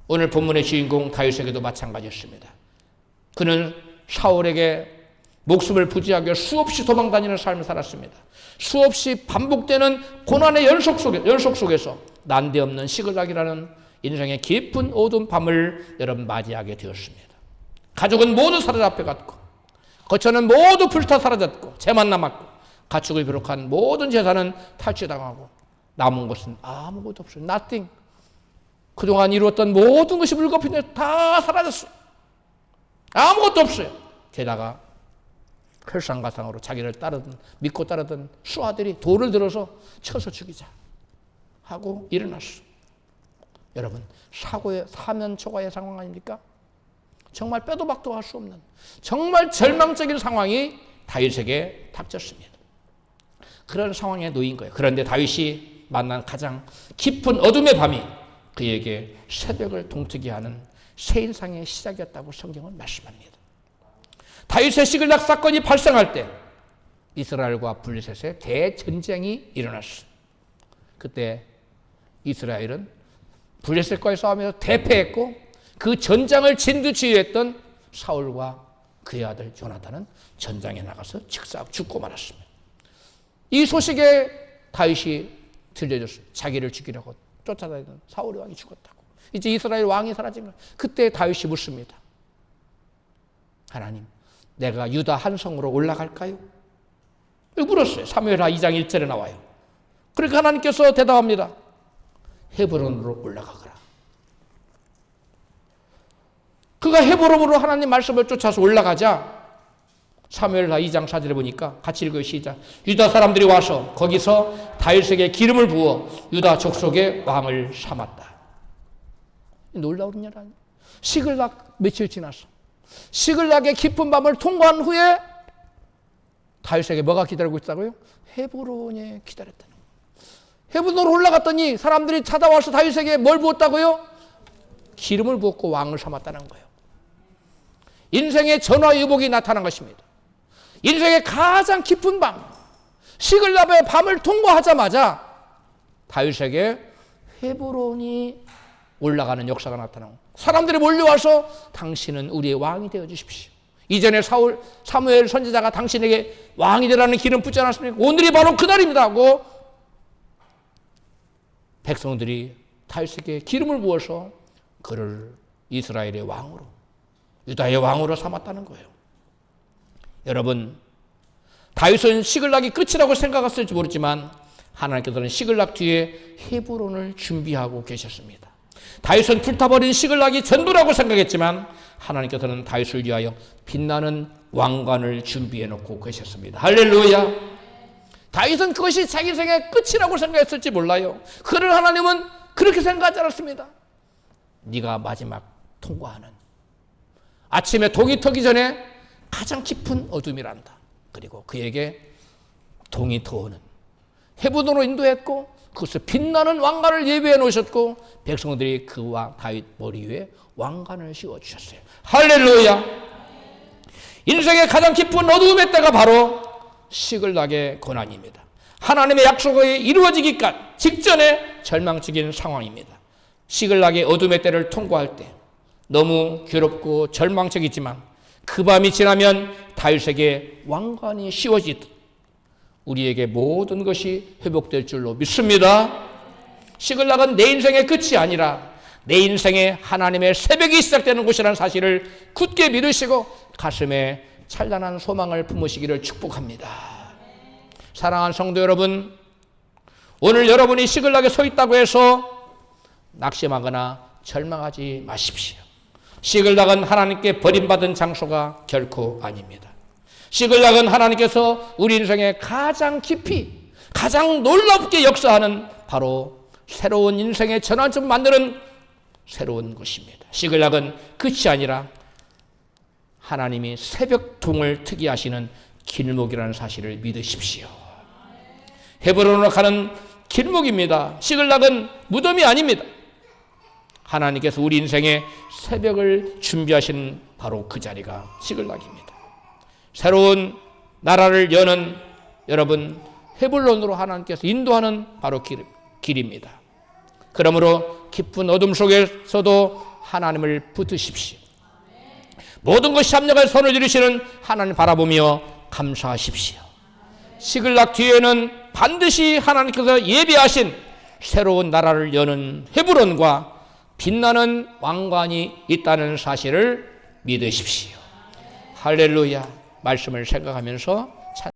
Speaker 1: 오늘 본문의 주인공 다윗에게도 마찬가지였습니다. 그는 사울에게 목숨을 부지하기 위해 수없이 도망다니는 삶을 살았습니다. 수없이 반복되는 고난의 연속 속에서 난데없는 시글락이라는 인생의 깊은 어두운 밤을 여러분 맞이하게 되었습니다. 가족은 모두 사로잡혀갔고, 거처는 모두 불타 사라졌고, 재만 남았고, 가축을 비롯한 모든 재산은 탈취당하고, 남은 것은 아무것도 없어요. Nothing. 그동안 이루었던 모든 것이 물거품에 다 사라졌어요. 아무것도 없어요. 게다가 설상가상으로 자기를 믿고 따르던 수하들이 돌을 들어서 쳐서 죽이자 하고 일어났어. 여러분, 사면 초과의 상황 아닙니까? 정말 빼도 박도 할 수 없는 정말 절망적인 상황이 다윗에게 닥쳤습니다. 그런 상황에 놓인 거예요. 그런데 다윗이 만난 가장 깊은 어둠의 밤이 그에게 새벽을 동트게 하는 새 인상의 시작이었다고 성경은 말씀합니다. 다윗의 시글락 사건이 발생할 때 이스라엘과 블레셋의 대전쟁이 일어났어요. 그때 이스라엘은 블레셋과의 싸움에서 대패했고, 그 전장을 진두지휘했던 사울과 그의 아들 요나단은 전장에 나가서 직사하고 죽고 말았습니다. 이 소식에 다윗이 들려줬어요. 자기를 죽이려고 쫓아다니던 사울의 왕이 죽었다고. 이제 이스라엘 왕이 사라진 거예요. 그때 다윗이 묻습니다. 하나님, 내가 유다 한 성으로 올라갈까요? 물었어요. 사무엘하 2장 1절에 나와요. 그러니까 하나님께서 대답합니다. 헤브론으로 올라가거라. 그가 헤브론으로 하나님 말씀을 쫓아서 올라가자 사무엘하 2장 4절에 보니까 같이 읽어요. 시작. 유다 사람들이 와서 거기서 다윗에게 기름을 부어 유다 족속의 왕을 삼았다. 놀라운 일 아니에요. 시글락 며칠 지났어. 시글락의 깊은 밤을 통과한 후에 다윗에게 뭐가 기다리고 있다고요? 헤브론에 기다렸다는 거예요. 헤브론으로 올라갔더니 사람들이 찾아와서 다윗에게 뭘 부었다고요? 기름을 부었고 왕을 삼았다는 거예요. 인생의 전화위복이 나타난 것입니다. 인생의 가장 깊은 밤, 시글락의 밤을 통과하자마자 다윗에게 헤브론이 올라가는 역사가 나타나고, 사람들이 몰려와서 당신은 우리의 왕이 되어 주십시오. 이전에 사무엘 선지자가 당신에게 왕이 되라는 기름 붓지 않았습니까? 오늘이 바로 그날입니다 하고 백성들이 다윗에게 기름을 부어서 그를 이스라엘의 왕으로, 유다의 왕으로 삼았다는 거예요. 여러분, 다윗은 시글락이 끝이라고 생각했을지 모르지만 하나님께서는 시글락 뒤에 헤브론을 준비하고 계셨습니다. 다윗은 불타버린 시글락이 전부라고 생각했지만 하나님께서는 다윗을 위하여 빛나는 왕관을 준비해 놓고 계셨습니다. 할렐루야. 다윗은 그것이 자기 생의 끝이라고 생각했을지 몰라요. 그를 하나님은 그렇게 생각하지 않았습니다. 네가 마지막 통과하는, 아침에 동이 트기 전에 가장 깊은 어둠이란다. 그리고 그에게 동이 터오는 헤브론으로 인도했고, 그것을 빛나는 왕관을 예비해 놓으셨고, 백성들이 그 다윗 머리 위에 왕관을 씌워주셨어요. 할렐루야. 인생의 가장 깊은 어두움의 때가 바로 시글락의 고난입니다. 하나님의 약속이 이루어지기까지 직전의 절망적인 상황입니다. 시글락의 어둠의 때를 통과할 때 너무 괴롭고 절망적이지만 그 밤이 지나면 다윗에게 왕관이 씌워지듯 우리에게 모든 것이 회복될 줄로 믿습니다. 시글락은 내 인생의 끝이 아니라 내 인생에 하나님의 새벽이 시작되는 곳이라는 사실을 굳게 믿으시고 가슴에 찬란한 소망을 품으시기를 축복합니다. 사랑하는 성도 여러분, 오늘 여러분이 시글락에 서 있다고 해서 낙심하거나 절망하지 마십시오. 시글락은 하나님께 버림받은 장소가 결코 아닙니다. 시글락은 하나님께서 우리 인생에 가장 깊이, 가장 놀랍게 역사하는 바로 새로운 인생의 전환점을 만드는 새로운 것입니다. 시글락은 끝이 아니라 하나님이 새벽통을 트게 하시는 길목이라는 사실을 믿으십시오. 헤브론으로 가는 길목입니다. 시글락은 무덤이 아닙니다. 하나님께서 우리 인생에 새벽을 준비하시는 바로 그 자리가 시글락입니다. 새로운 나라를 여는 여러분, 헤블론으로 하나님께서 인도하는 바로 길입니다. 그러므로 깊은 어둠 속에서도 하나님을 붙드십시오. 모든 것이 합력하여 선을 이루시는 하나님 바라보며 감사하십시오. 시글락 뒤에는 반드시 하나님께서 예비하신 새로운 나라를 여는 헤브론과 빛나는 왕관이 있다는 사실을 믿으십시오. 할렐루야. 말씀을 생각하면서